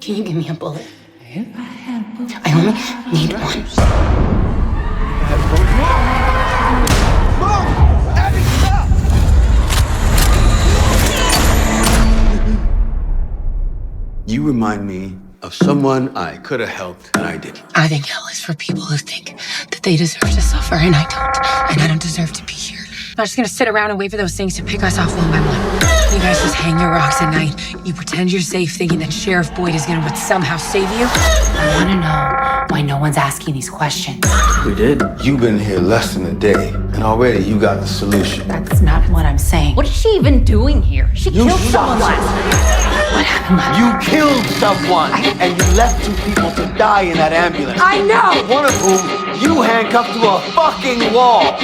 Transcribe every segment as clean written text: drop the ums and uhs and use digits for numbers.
Can you give me a bullet? I only need one. You remind me of someone I could have helped and I didn't. I think hell is for people who think that they deserve to suffer, and I don't. And I don't deserve to be here. I'm not just gonna sit around and wait for those things to pick us off one by one. You guys just hang your rocks at night. You pretend you're safe, thinking that Sheriff Boyd is gonna somehow save you. I wanna know why no one's asking these questions. We did. You've been here less than a day, and already you got the solution. That's not what I'm saying. What is she even doing here? She killed someone last night. What happened last You killed someone, and you left 2 people to die in that ambulance. I know! One of whom you handcuffed to a fucking wall.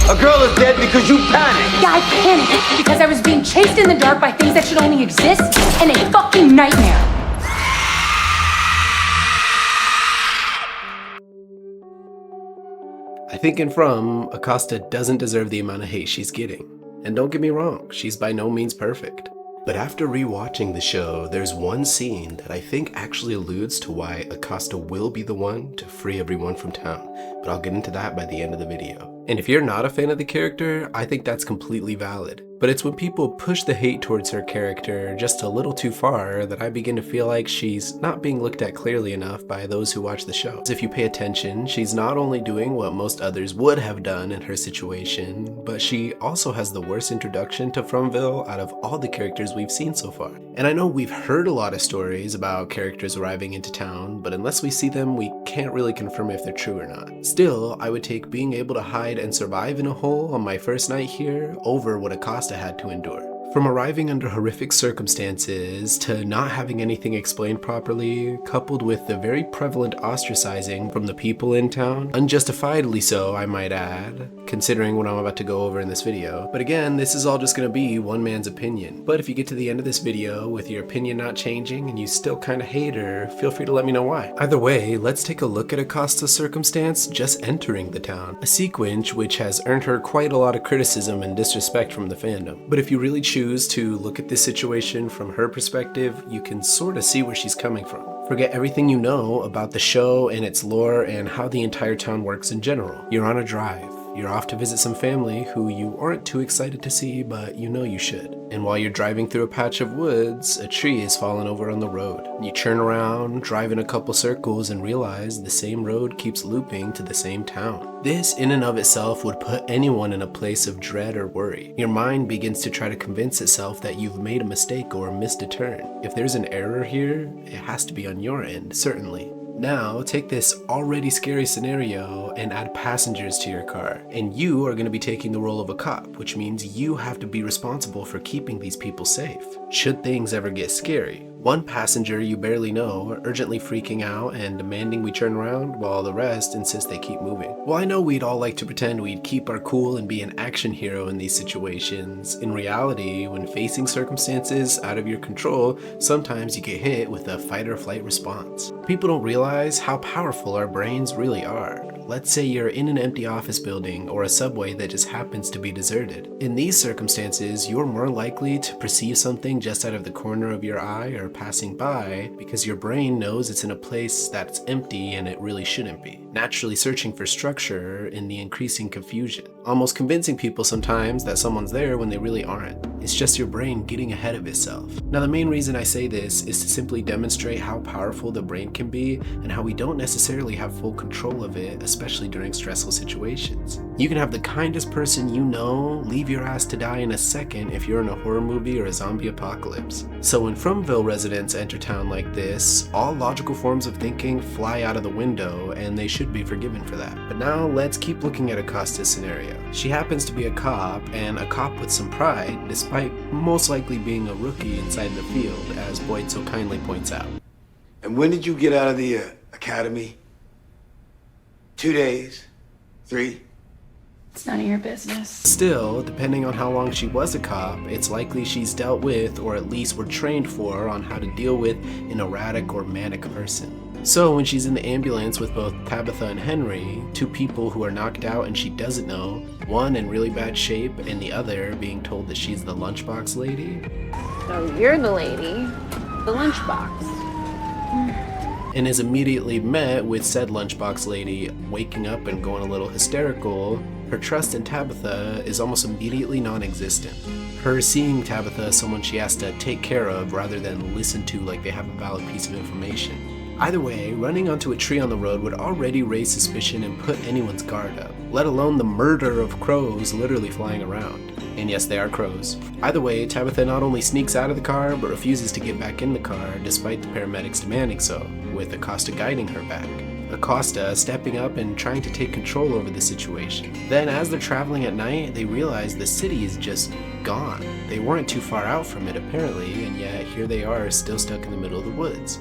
A girl is dead because you panicked. Yeah, I panicked because I was being chased in the dark by things that should only exist in a fucking nightmare. I think in From, Acosta doesn't deserve the amount of hate she's getting. And don't get me wrong, she's by no means perfect. But after rewatching the show, there's one scene that I think actually alludes to why Acosta will be the one to free everyone from town. But I'll get into that by the end of the video. And if you're not a fan of the character, I think that's completely valid. But it's when people push the hate towards her character just a little too far that I begin to feel like she's not being looked at clearly enough by those who watch the show. If you pay attention, she's not only doing what most others would have done in her situation, but she also has the worst introduction to Fromville out of all the characters we've seen so far. And I know we've heard a lot of stories about characters arriving into town, but unless we see them, we can't really confirm if they're true or not. Still, I would take being able to hide and survive in a hole on my first night here over what Acosta had to endure. From arriving under horrific circumstances to not having anything explained properly, coupled with the very prevalent ostracizing from the people in town, unjustifiably so I might add, considering what I'm about to go over in this video. But again, this is all just gonna be one man's opinion. But if you get to the end of this video with your opinion not changing and you still kinda hate her, feel free to let me know why. Either way, let's take a look at Acosta's circumstance just entering the town, a sequence which has earned her quite a lot of criticism and disrespect from the fandom. But if you really choose to look at this situation from her perspective, you can sort of see where she's coming from. Forget everything you know about the show and its lore and how the entire town works in general. You're on a drive. You're off to visit some family who you aren't too excited to see, but you know you should. And while you're driving through a patch of woods, a tree is fallen over on the road. You turn around, drive in a couple circles, and realize the same road keeps looping to the same town. This in and of itself would put anyone in a place of dread or worry. Your mind begins to try to convince itself that you've made a mistake or missed a turn. If there's an error here, it has to be on your end, certainly. Now, take this already scary scenario and add passengers to your car, and you are going to be taking the role of a cop, which means you have to be responsible for keeping these people safe. Should things ever get scary, one passenger you barely know are urgently freaking out and demanding we turn around while the rest insist they keep moving. Well, I know we'd all like to pretend we'd keep our cool and be an action hero in these situations. In reality, when facing circumstances out of your control, sometimes you get hit with a fight or flight response. People don't realize how powerful our brains really are. Let's say you're in an empty office building or a subway that just happens to be deserted. In these circumstances, you're more likely to perceive something just out of the corner of your eye or passing by because your brain knows it's in a place that's empty and it really shouldn't be, naturally searching for structure in the increasing confusion, almost convincing people sometimes that someone's there when they really aren't. It's just your brain getting ahead of itself. Now, the main reason I say this is to simply demonstrate how powerful the brain can be and how we don't necessarily have full control of it, especially during stressful situations. You can have the kindest person you know leave your ass to die in a second if you're in a horror movie or a zombie apocalypse. So when Fromville residents enter town like this, all logical forms of thinking fly out of the window and they should be forgiven for that. But now let's keep looking at Acosta's scenario. She happens to be a cop, and a cop with some pride, despite most likely being a rookie inside the field, as Boyd so kindly points out. And when did you get out of the academy? 2 days? 3? It's none of your business. Still, depending on how long she was a cop, it's likely she's dealt with, or at least were trained for, on how to deal with an erratic or manic person. So when she's in the ambulance with both Tabitha and Henry, 2 people who are knocked out and she doesn't know, one in really bad shape and the other being told that she's the lunchbox lady. So you're the lady, the lunchbox. and is immediately met with said lunchbox lady waking up and going a little hysterical. Her trust in Tabitha is almost immediately non-existent. Her seeing Tabitha as someone she has to take care of rather than listen to like they have a valid piece of information. Either way, running onto a tree on the road would already raise suspicion and put anyone's guard up, let alone the murder of crows literally flying around. And yes, they are crows. Either way, Tabitha not only sneaks out of the car, but refuses to get back in the car despite the paramedics demanding so, with Acosta guiding her back. Acosta stepping up and trying to take control over the situation. Then as they're traveling at night, they realize the city is just gone. They weren't too far out from it apparently, and yet here they are still stuck in the middle of the woods.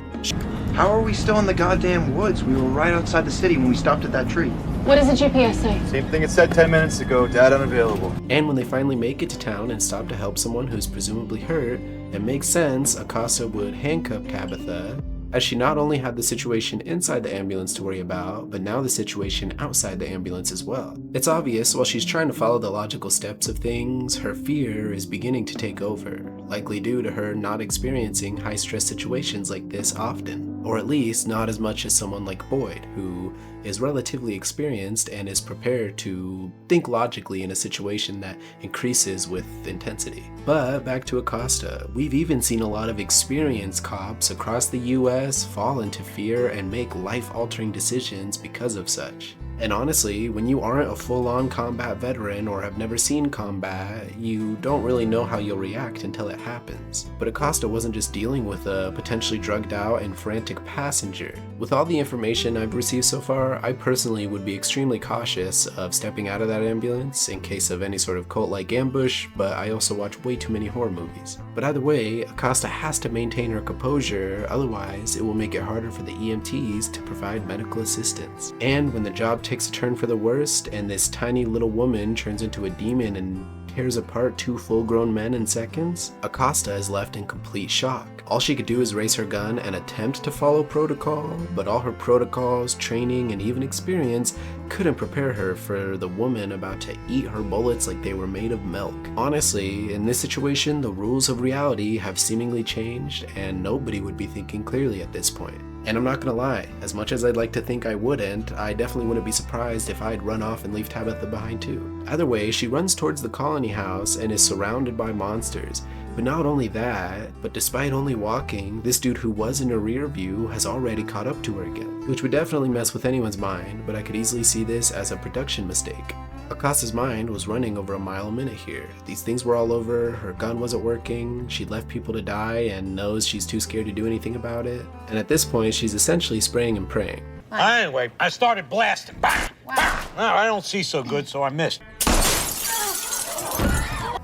How are we still in the goddamn woods? We were right outside the city when we stopped at that tree. What does the GPS say? Same thing it said 10 minutes ago, data unavailable. And when they finally make it to town and stop to help someone who's presumably hurt, it makes sense Acosta would handcuff Tabitha, as she not only had the situation inside the ambulance to worry about, but now the situation outside the ambulance as well. It's obvious while she's trying to follow the logical steps of things, her fear is beginning to take over, likely due to her not experiencing high-stress situations like this often, or at least not as much as someone like Boyd, who is relatively experienced and is prepared to think logically in a situation that increases with intensity. But back to Acosta, we've even seen a lot of experienced cops across the US fall into fear and make life-altering decisions because of such. And honestly, when you aren't a full-on combat veteran or have never seen combat, you don't really know how you'll react until it happens. But Acosta wasn't just dealing with a potentially drugged out and frantic passenger. With all the information I've received so far, I personally would be extremely cautious of stepping out of that ambulance in case of any sort of cult-like ambush, but I also watch way too many horror movies. But either way, Acosta has to maintain her composure, otherwise it will make it harder for the EMTs to provide medical assistance. And when the job takes a turn for the worst and this tiny little woman turns into a demon and tears apart two full-grown men in seconds, Acosta is left in complete shock. All she could do is raise her gun and attempt to follow protocol, but all her protocols, training, and even experience couldn't prepare her for the woman about to eat her bullets like they were made of milk. Honestly, in this situation, the rules of reality have seemingly changed and nobody would be thinking clearly at this point. And I'm not gonna lie, as much as I'd like to think I wouldn't, I definitely wouldn't be surprised if I'd run off and leave Tabitha behind too. Either way, she runs towards the colony house and is surrounded by monsters. But not only that, but despite only walking, this dude who was in her rear view has already caught up to her again, which would definitely mess with anyone's mind, but I could easily see this as a production mistake. Acosta's mind was running over a mile a minute here. These things were all over, her gun wasn't working, she'd left people to die and knows she's too scared to do anything about it. And at this point, she's essentially spraying and praying. Anyway, I started blasting. Bang! Bang! No, I don't see so good, so I missed.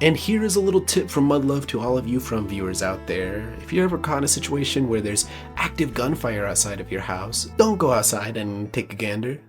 And here is a little tip from MudLuv to all of you From viewers out there. If you're ever caught in a situation where there's active gunfire outside of your house, don't go outside and take a gander.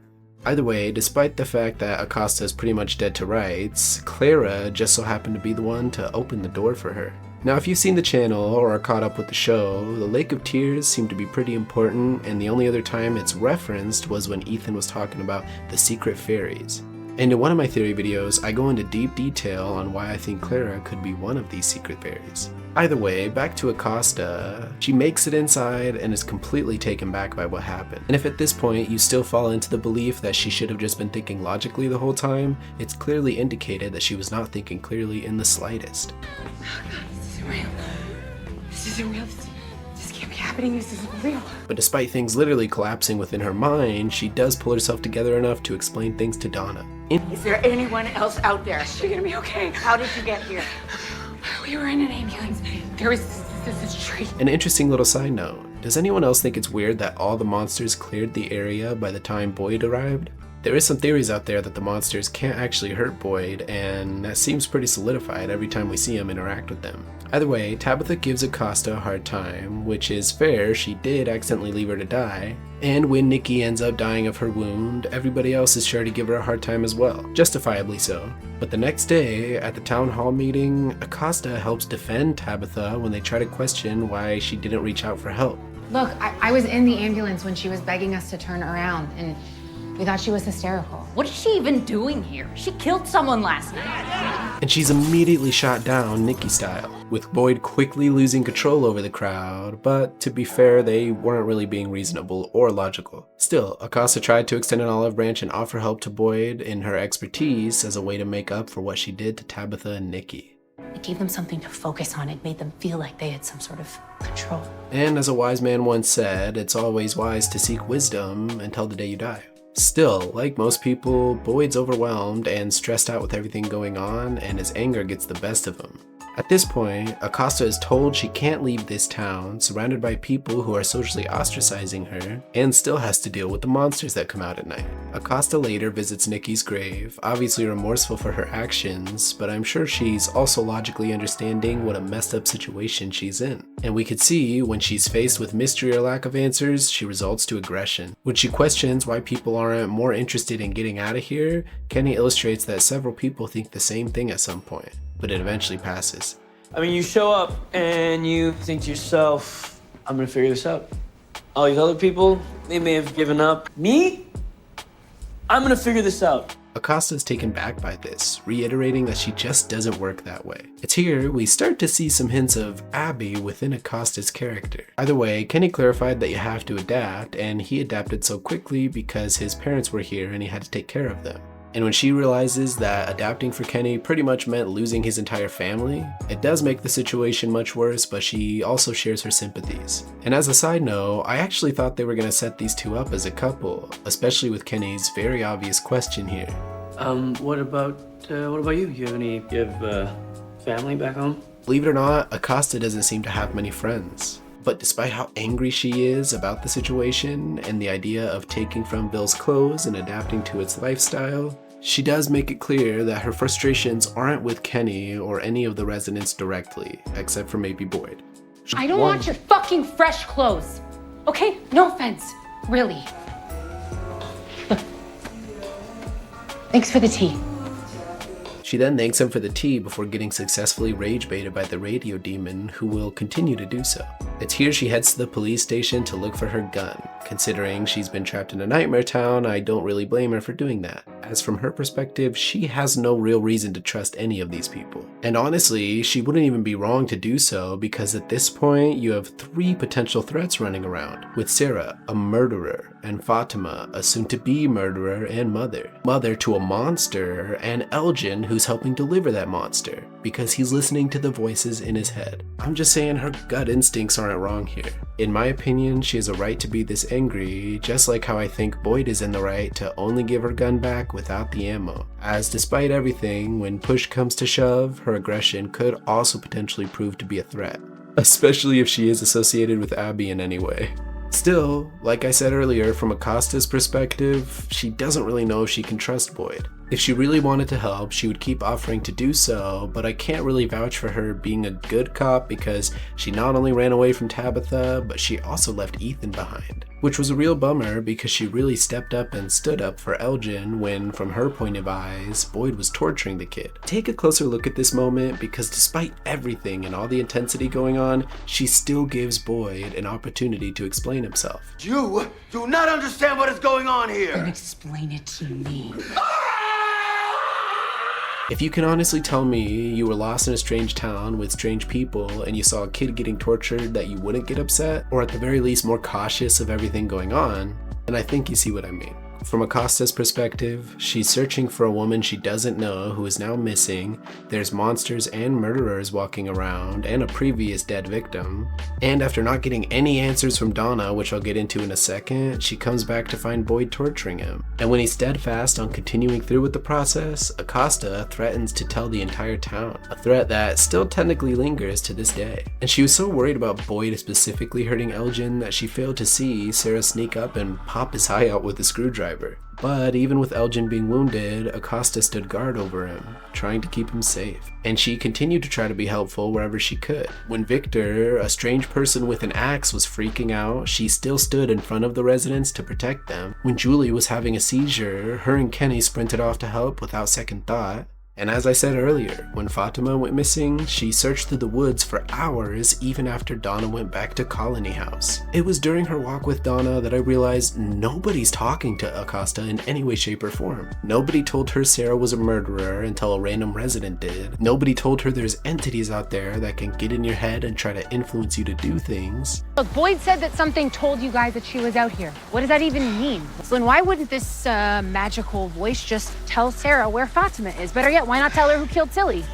Either way, despite the fact that Acosta is pretty much dead to rights, Clara just so happened to be the one to open the door for her. Now, if you've seen the channel or are caught up with the show, the Lake of Tears seemed to be pretty important, and the only other time it's referenced was when Ethan was talking about the secret fairies. And in one of my theory videos, I go into deep detail on why I think Clara could be one of these secret fairies. Either way, back to Acosta, she makes it inside and is completely taken back by what happened. And if at this point you still fall into the belief that she should have just been thinking logically the whole time, it's clearly indicated that she was not thinking clearly in the slightest. Oh God, this isn't real. This isn't real. This can't be happening. This isn't real. But despite things literally collapsing within her mind, she does pull herself together enough to explain things to Donna. Is there anyone else out there? Is she gonna be okay? How did you get here? We were in an ambulance. There was this tree. An interesting little side note. Does anyone else think it's weird that all the monsters cleared the area by the time Boyd arrived? There is some theories out there that the monsters can't actually hurt Boyd, and that seems pretty solidified every time we see him interact with them. Either way, Tabitha gives Acosta a hard time, which is fair, she did accidentally leave her to die. And when Nikki ends up dying of her wound, everybody else is sure to give her a hard time as well, justifiably so. But the next day, at the town hall meeting, Acosta helps defend Tabitha when they try to question why she didn't reach out for help. Look, I was in the ambulance when she was begging us to turn around, and we thought she was hysterical. What is she even doing here? She killed someone last night. and she's immediately shot down Nikki style, with Boyd quickly losing control over the crowd, but to be fair, they weren't really being reasonable or logical. Still, Acosta tried to extend an olive branch and offer help to Boyd in her expertise as a way to make up for what she did to Tabitha and Nikki. It gave them something to focus on. It made them feel like they had some sort of control. And as a wise man once said, it's always wise to seek wisdom until the day you die. Still, like most people, Boyd's overwhelmed and stressed out with everything going on, and his anger gets the best of him. At this point, Acosta is told she can't leave this town, surrounded by people who are socially ostracizing her, and still has to deal with the monsters that come out at night. Acosta later visits Nikki's grave, obviously remorseful for her actions, but I'm sure she's also logically understanding what a messed up situation she's in. And we could see, when she's faced with mystery or lack of answers, she resorts to aggression. When she questions why people aren't more interested in getting out of here, Kenny illustrates that several people think the same thing at some point, but it eventually passes. I mean, you show up and you think to yourself, I'm gonna figure this out. All these other people, they may have given up. Me? I'm gonna figure this out. Acosta is taken back by this, reiterating that she just doesn't work that way. It's here we start to see some hints of Abby within Acosta's character. Either way, Kenny clarified that you have to adapt, and he adapted so quickly because his parents were here and he had to take care of them. And when she realizes that adapting for Kenny pretty much meant losing his entire family, it does make the situation much worse, but she also shares her sympathies. And as a side note, I actually thought they were going to set these two up as a couple, especially with Kenny's very obvious question here. What about you? You have family back home? Believe it or not, Acosta doesn't seem to have many friends. But despite how angry she is about the situation and the idea of taking Fromville's clothes and adapting to its lifestyle, she does make it clear that her frustrations aren't with Kenny or any of the residents directly, except for maybe Boyd. I don't want your fucking fresh clothes. Okay? No offense. Really. Look. Thanks for the tea. She then thanks him for the tea before getting successfully rage baited by the radio demon, who will continue to do so. It's here she heads to the police station to look for her gun. Considering she's been trapped in a nightmare town, I don't really blame her for doing that, as from her perspective, she has no real reason to trust any of these people. And honestly, she wouldn't even be wrong to do so, because at this point, you have 3 potential threats running around, with Sarah, a murderer, and Fatima, a soon-to-be murderer and mother to a monster, and Elgin, who's helping deliver that monster, because he's listening to the voices in his head. I'm just saying her gut instincts aren't wrong here. In my opinion, she has a right to be this angry, just like how I think Boyd is in the right to only give her gun back without the ammo, as despite everything, when push comes to shove, her aggression could also potentially prove to be a threat, especially if she is associated with Abby in any way. Still, like I said earlier, from Acosta's perspective, she doesn't really know if she can trust Boyd. If she really wanted to help, she would keep offering to do so, but I can't really vouch for her being a good cop because she not only ran away from Tabitha, but she also left Ethan behind. Which was a real bummer because she really stepped up and stood up for Elgin when, from her point of eyes, Boyd was torturing the kid. Take a closer look at this moment because despite everything and all the intensity going on, she still gives Boyd an opportunity to explain himself. You do not understand what is going on here. Then explain it to me. If you can honestly tell me you were lost in a strange town with strange people and you saw a kid getting tortured that you wouldn't get upset, or at the very least more cautious of everything going on, then I think you see what I mean. From Acosta's perspective, she's searching for a woman she doesn't know who is now missing, there's monsters and murderers walking around, and a previous dead victim, and after not getting any answers from Donna, which I'll get into in a second, she comes back to find Boyd torturing him. And when he's steadfast on continuing through with the process, Acosta threatens to tell the entire town, a threat that still technically lingers to this day. And she was so worried about Boyd specifically hurting Elgin that she failed to see Sarah sneak up and pop his eye out with a screwdriver. But even with Elgin being wounded, Acosta stood guard over him, trying to keep him safe. And she continued to try to be helpful wherever she could. When Victor, a strange person with an axe, was freaking out, she still stood in front of the residents to protect them. When Julie was having a seizure, her and Kenny sprinted off to help without second thought. And as I said earlier, when Fatima went missing, she searched through the woods for hours even after Donna went back to Colony House. It was during her walk with Donna that I realized nobody's talking to Acosta in any way, shape, or form. Nobody told her Sarah was a murderer until a random resident did. Nobody told her there's entities out there that can get in your head and try to influence you to do things. Look, Boyd said that something told you guys that she was out here. What does that even mean? So then why wouldn't this magical voice just tell Sarah where Fatima is? Better yet, why not tell her who killed Tilly?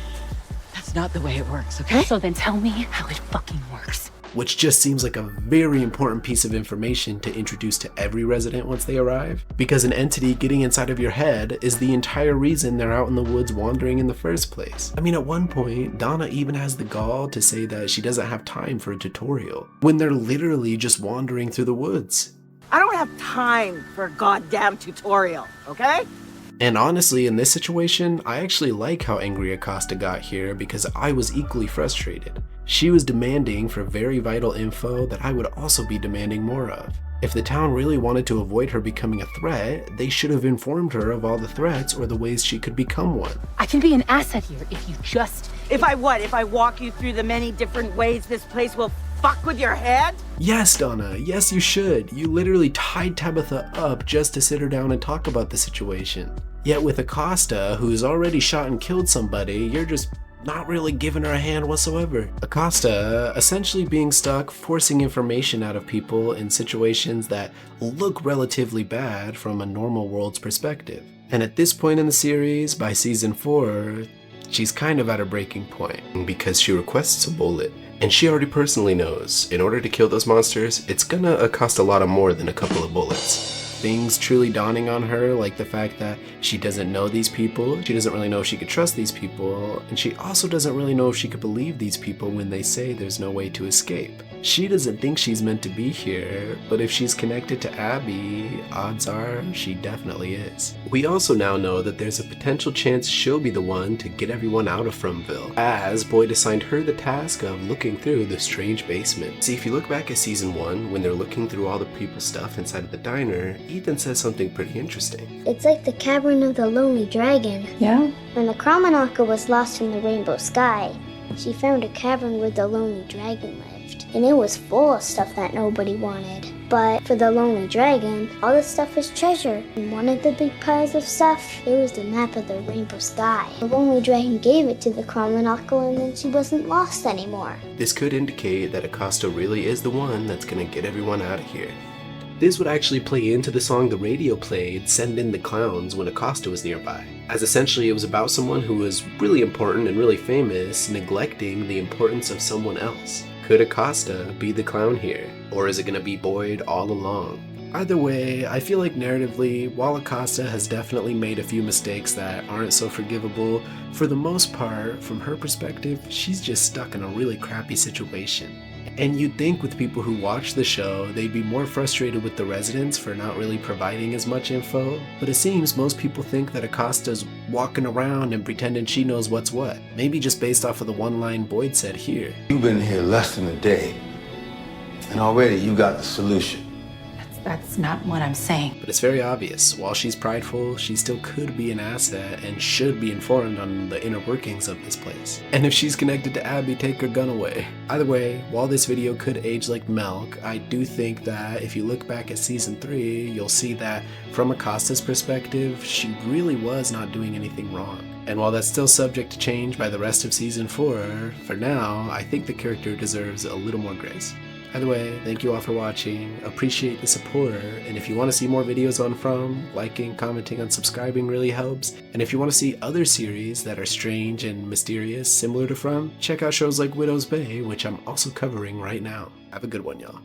That's not the way it works, okay? So then tell me how it fucking works. Which just seems like a very important piece of information to introduce to every resident once they arrive, because an entity getting inside of your head is the entire reason they're out in the woods wandering in the first place. I mean, at one point, Donna even has the gall to say that she doesn't have time for a tutorial, when they're literally just wandering through the woods. I don't have time for a goddamn tutorial, okay? And honestly, in this situation, I actually like how angry Acosta got here because I was equally frustrated. She was demanding for very vital info that I would also be demanding more of. If the town really wanted to avoid her becoming a threat, they should have informed her of all the threats or the ways she could become one. I can be an asset here if you just... If I walk you through the many different ways this place will fuck with your head? Yes, Donna, yes you should. You literally tied Tabitha up just to sit her down and talk about the situation. Yet with Acosta, who's already shot and killed somebody, you're just not really giving her a hand whatsoever. Acosta essentially being stuck, forcing information out of people in situations that look relatively bad from a normal world's perspective. And at this point in the series, by season 4, she's kind of at a breaking point because she requests a bullet. And she already personally knows, in order to kill those monsters, it's gonna cost a lot of more than a couple of bullets. Things truly dawning on her, like the fact that she doesn't know these people, she doesn't really know if she could trust these people, and she also doesn't really know if she could believe these people when they say there's no way to escape. She doesn't think she's meant to be here, but if she's connected to Abby, odds are she definitely is. We also now know that there's a potential chance she'll be the one to get everyone out of Fromville, as Boyd assigned her the task of looking through the strange basement. See, if you look back at season 1, when they're looking through all the people's stuff inside of the diner, Ethan says something pretty interesting. It's like the cavern of the lonely dragon. Yeah? When the Kramanaka was lost in the rainbow sky, she found a cavern where the lonely dragon lived. And it was full of stuff that nobody wanted. But for the lonely dragon, all the stuff was treasure. And one of the big piles of stuff, it was the map of the rainbow sky. The lonely dragon gave it to the Kramanaka and then she wasn't lost anymore. This could indicate that Acosta really is the one that's gonna get everyone out of here. This would actually play into the song the radio played, Send in the Clowns, when Acosta was nearby, as essentially it was about someone who was really important and really famous neglecting the importance of someone else. Could Acosta be the clown here, or is it going to be Boyd all along? Either way, I feel like narratively, while Acosta has definitely made a few mistakes that aren't so forgivable, for the most part, from her perspective, she's just stuck in a really crappy situation. And you'd think with people who watch the show, they'd be more frustrated with the residents for not really providing as much info, but it seems most people think that Acosta's walking around and pretending she knows what's what, maybe just based off of the one line Boyd said here. You've been here less than a day, and already you got the solution. That's not what I'm saying. But it's very obvious, while she's prideful, she still could be an asset and should be informed on the inner workings of this place. And if she's connected to Abby, take her gun away. Either way, while this video could age like milk, I do think that if you look back at season 3, you'll see that from Acosta's perspective, she really was not doing anything wrong. And while that's still subject to change by the rest of season 4, for now, I think the character deserves a little more grace. Either way, thank you all for watching, appreciate the support, and if you want to see more videos on From, liking, commenting, and subscribing really helps, and if you want to see other series that are strange and mysterious similar to From, check out shows like Widow's Bay, which I'm also covering right now. Have a good one, y'all.